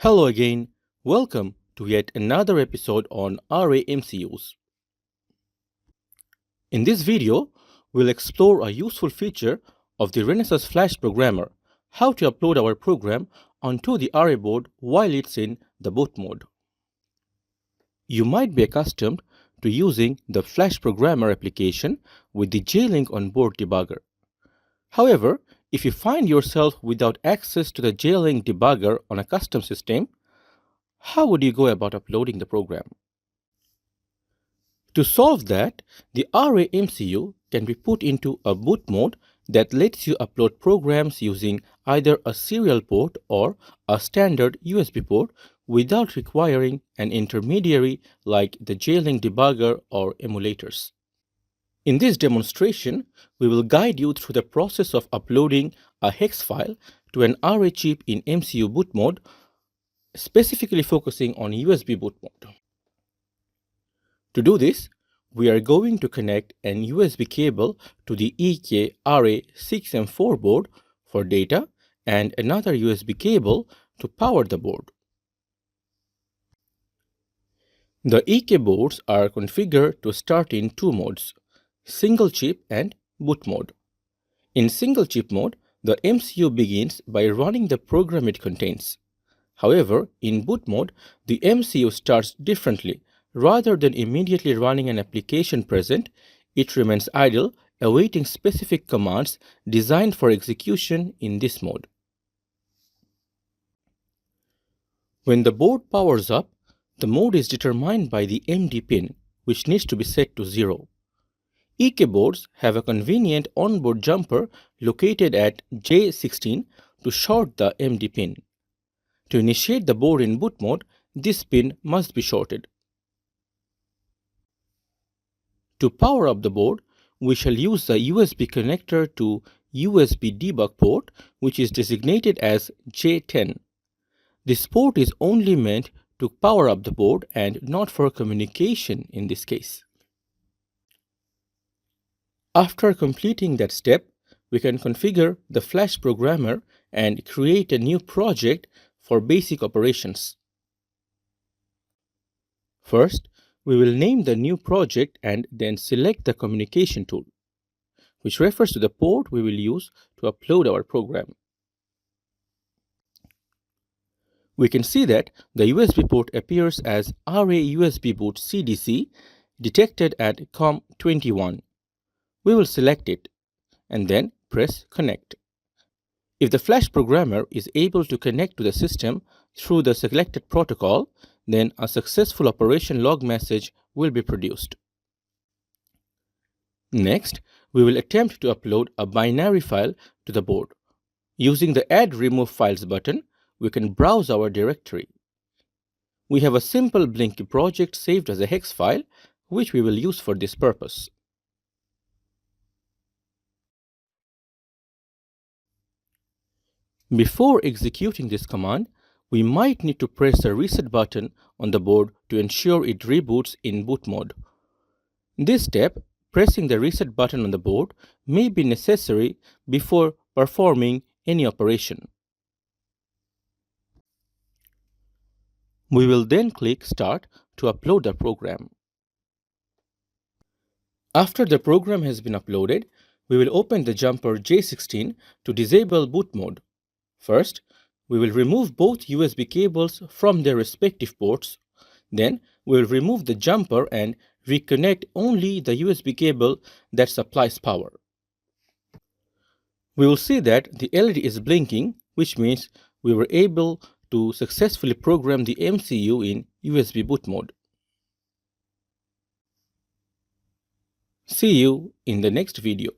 Hello again, welcome to yet another episode on RA MCUs. In this video, we'll explore a useful feature of the Renesas Flash programmer, how to upload our program onto the RA board while it's in the boot mode. You might be accustomed to using the Flash programmer application with the J-Link onboard debugger. However, if you find yourself without access to the J-Link debugger on a custom system, how would you go about uploading the program? To solve that, the RA MCU can be put into a boot mode that lets you upload programs using either a serial port or a standard USB port without requiring an intermediary like the J-Link debugger or emulators. In this demonstration, we will guide you through the process of uploading a hex file to an RA chip in MCU boot mode, specifically focusing on USB boot mode. To do this, we are going to connect an USB cable to the EK RA6M4 board for data and another USB cable to power the board. The EK boards are configured to start in two modes, single chip and boot mode. In single chip mode, the MCU begins by running the program it contains. However, in boot mode, the MCU starts differently. Rather than immediately running an application present, it remains idle, awaiting specific commands designed for execution in this mode. When the board powers up, the mode is determined by the MD pin, which needs to be set to 0. EK boards have a convenient onboard jumper located at J16 to short the MD pin. To initiate the board in boot mode, this pin must be shorted. To power up the board, we shall use the USB connector to USB debug port, which is designated as J10. This port is only meant to power up the board and not for communication in this case. After completing that step, we can configure the Flash programmer and create a new project for basic operations. First, we will name the new project and then select the communication tool, which refers to the port we will use to upload our program. We can see that the USB port appears as RA USB boot CDC detected at COM21. We will select it and then press Connect. If the Flash programmer is able to connect to the system through the selected protocol, then a successful operation log message will be produced. Next, we will attempt to upload a binary file to the board. Using the Add Remove Files button, we can browse our directory. We have a simple Blinky project saved as a hex file, which we will use for this purpose. Before executing this command, we might need to press the reset button on the board to ensure it reboots in boot mode. This step, pressing the reset button on the board, may be necessary before performing any operation. We will then click Start to upload the program. After the program has been uploaded, we will open the jumper J16 to disable boot mode. First, we will remove both USB cables from their respective ports. Then, we will remove the jumper and reconnect only the USB cable that supplies power. We will see that the LED is blinking, which means we were able to successfully program the MCU in USB boot mode. See you in the next video.